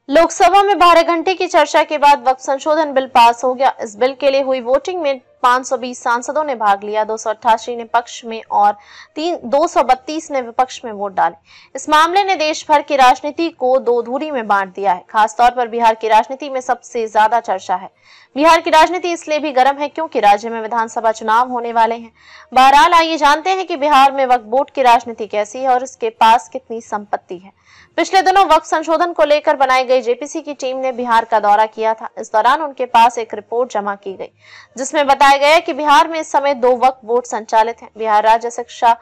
लोकसभा में 12 घंटे की चर्चा के बाद वक्फ संशोधन बिल पास हो गया। इस बिल के लिए हुई वोटिंग में 520 सांसदों ने भाग लिया, 288 ने पक्ष में और 232 ने विपक्ष में वोट डाले। इस मामले ने देश भर की राजनीति को दो धुरी में बांट दिया है। खासतौर पर बिहार की राजनीति में सबसे ज्यादा चर्चा है। बिहार की राजनीति इसलिए भी गर्म है क्योंकि राज्य में विधानसभा चुनाव होने वाले हैं। बहरहाल आइए जानते हैं कि बिहार में वक्फ बोर्ड की राजनीति कैसी है और इसके पास कितनी संपत्ति है। पिछले दिनों वक्फ संशोधन को लेकर बनाई गई जेपीसी की टीम ने बिहार का दौरा किया था। इस दौरान उनके पास एक रिपोर्ट जमा की गई जिसमें बताया गया कि बिहार में इस समय 2 वक्फ बोर्ड संचालित हैं, बिहार राज्य शिक्षा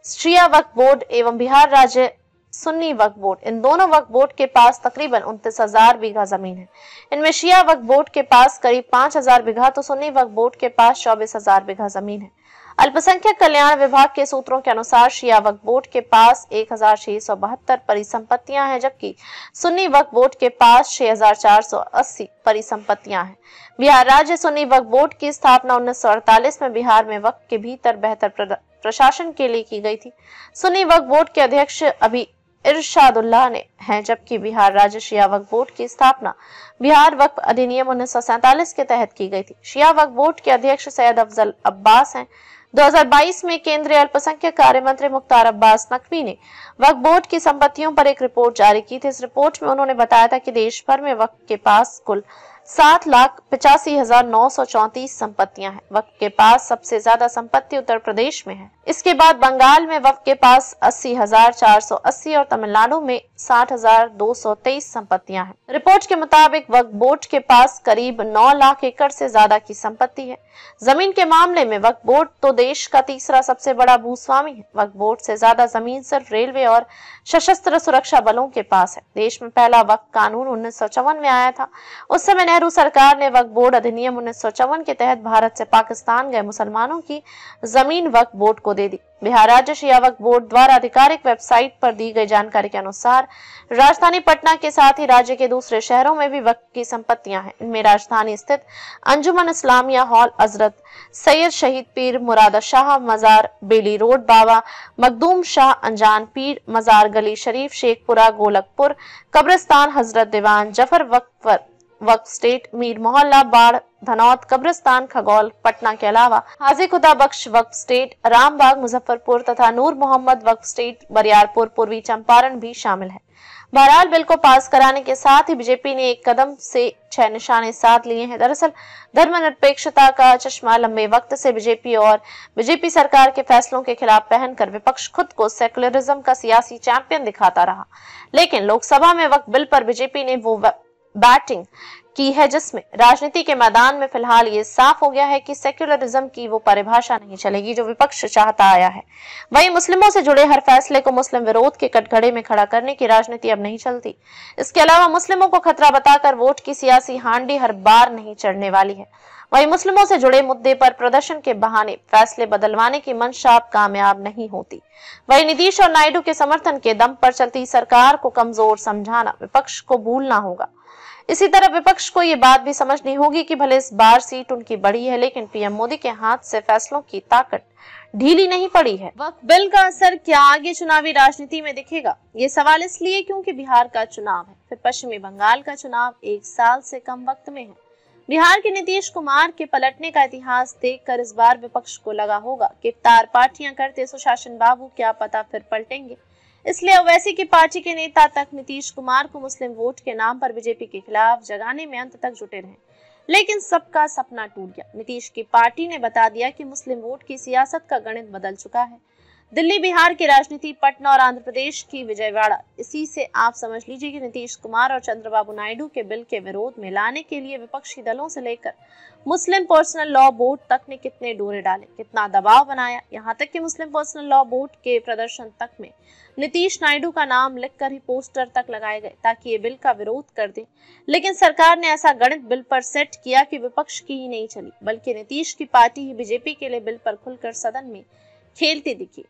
शिया वक्फ बोर्ड एवं बिहार राज्य सुन्नी वक्फ बोर्ड। इन दोनों वक्फ बोर्ड के पास तकरीबन 29,000 बीघा जमीन है। इनमें शिया वक्फ बोर्ड के पास करीब 5,000 बीघा तो सुन्नी वक्फ बोर्ड के पास 24,000 बीघा जमीन है। अल्पसंख्यक कल्याण विभाग के सूत्रों के अनुसार शिया वक्फ बोर्ड के पास 1,672 परिसंपत्तियां हैं, जबकि सुन्नी वक्फ बोर्ड के पास 6,480 परिसंपत्तियां हैं। बिहार राज्य सुन्नी वक्फ बोर्ड की स्थापना 1948 में बिहार में वक्फ के भीतर बेहतर प्रशासन के लिए की गई थी। सुन्नी वक्फ बोर्ड के अध्यक्ष अभी इरशादुल्लाह ने हैं, जबकि बिहार राज्य शिया वक्फ बोर्ड की स्थापना बिहार वक्फ अधिनियम 1947 के तहत की गई थी। शिया वक्फ बोर्ड के अध्यक्ष सैयद अफजल अब्बास हैं। 2022 में केंद्रीय अल्पसंख्यक कार्य मंत्री मुख्तार अब्बास नकवी ने वक्फ बोर्ड की संपत्तियों पर एक रिपोर्ट जारी की थी। इस रिपोर्ट में उन्होंने बताया था कि देश भर में वक्फ के पास कुल 7,85,934 संपत्तियां हैं। वक्फ के पास सबसे ज्यादा संपत्ति उत्तर प्रदेश में है। इसके बाद बंगाल में वक्फ के पास 80,480 और तमिलनाडु में 60,223 संपत्तियां हैं। रिपोर्ट के मुताबिक वक्फ बोर्ड के पास करीब 9 लाख एकड़ से ज्यादा की संपत्ति है। जमीन के मामले में वक्फ बोर्ड तो देश का तीसरा सबसे बड़ा भूस्वामी है। वक्फ बोर्ड से ज्यादा जमीन सिर्फ रेलवे और सशस्त्र सुरक्षा बलों के पास है। देश में पहला वक्फ कानून 1954 में आया था। उस समय नेहरू सरकार ने वक्फ बोर्ड अधिनियम 1954 के तहत भारत से पाकिस्तान गए मुसलमानों की जमीन वक्फ बोर्ड को दे दी। बिहार राज्य शिया वक्फ बोर्ड द्वारा आधिकारिक वेबसाइट पर दी गई जानकारी के अनुसार राजधानी पटना के साथ ही राज्य के दूसरे शहरों में भी वक्फ की संपत्तियां हैं। इनमें राजधानी स्थित अंजुमन इस्लामिया हॉल, हजरत सैयद शहीद पीर मुरादा शाह मजार, बेली रोड बाबा मखदूम शाह अनजान पीर मजार, गली शरीफ, शेखपुरा, गोलकपुर, कब्रिस्तान हजरत दीवान जफर वक्फ स्टेट, मीर मोहल्ला, बाढ़, धनौत, कब्रिस्तान, खगौल, पटना के अलावा हाजी खुदा बख्श वक्फ स्टेट, रामबाग, मुजफ्फरपुर तथा नूर मोहम्मद वक्फ स्टेट, बरियारपुर, पूर्वी चंपारण भी शामिल है। बहरहाल बिल को पास कराने के साथ ही बीजेपी ने एक कदम से 6 निशाने साध लिए हैं। दरअसल धर्मनिरपेक्षता का चश्मा लंबे वक्त से बीजेपी सरकार के फैसलों के खिलाफ पहनकर विपक्ष खुद को सेकुलरिज्म का सियासी चैंपियन दिखाता रहा। लेकिन लोकसभा में वक्फ बिल पर बीजेपी ने वो बैटिंग की है जिसमें राजनीति के मैदान में फिलहाल ये साफ हो गया है कि सेक्युलरिज्म की वो परिभाषा नहीं चलेगी जो विपक्ष चाहता आया है। वहीं मुस्लिमों से जुड़े हर फैसले को मुस्लिम विरोध के कटघरे में खड़ा करने की राजनीति अब नहीं चलती। इसके अलावा मुस्लिमों को खतरा बताकर वोट की सियासी हांडी हर बार नहीं चढ़ने वाली है। वहीं मुस्लिमों से जुड़े मुद्दे पर प्रदर्शन के बहाने फैसले बदलवाने की मंशा अब कामयाब नहीं होती। वहीं नीतीश और नायडू के समर्थन के दम पर चलती सरकार को कमजोर समझाना विपक्ष को भूलना होगा। इसी तरह विपक्ष को ये बात भी समझनी होगी कि भले इस बार सीट उनकी बढ़ी है, लेकिन पीएम मोदी के हाथ से फैसलों की ताकत ढीली नहीं पड़ी है। वक्फ बिल का असर क्या आगे चुनावी राजनीति में दिखेगा? ये सवाल इसलिए क्योंकि बिहार का चुनाव है, फिर पश्चिमी बंगाल का चुनाव 1 साल से कम वक्त में है। बिहार के नीतीश कुमार के पलटने का इतिहास देखकर इस बार विपक्ष को लगा होगा कि इफ्तार पार्टियां करते सुशासन बाबू क्या पता फिर पलटेंगे। इसलिए ओवैसी की पार्टी के नेता तक नीतीश कुमार को मुस्लिम वोट के नाम पर बीजेपी के खिलाफ जगाने में अंत तक जुटे रहे। लेकिन सबका सपना टूट गया। नीतीश की पार्टी ने बता दिया कि मुस्लिम वोट की सियासत का गणित बदल चुका है। दिल्ली, बिहार की राजनीति, पटना और आंध्र प्रदेश की विजयवाड़ा, इसी से आप समझ लीजिए कि नीतीश कुमार और चंद्रबाबू नायडू के बिल के विरोध में लाने के लिए विपक्षी दलों से लेकर मुस्लिम पर्सनल लॉ बोर्ड तक ने कितने डोरे डाले, कितना दबाव बनाया। यहाँ तक कि मुस्लिम पर्सनल लॉ बोर्ड के प्रदर्शन तक में नीतीश नायडू का नाम लिखकर ही पोस्टर तक लगाए गए ताकि ये बिल का विरोध कर दें। लेकिन सरकार ने ऐसा गणित बिल पर सेट किया कि विपक्ष की ही नहीं चली, बल्कि नीतीश की पार्टी ही बीजेपी के लिए बिल पर खुलकर सदन में खेलती दिखी।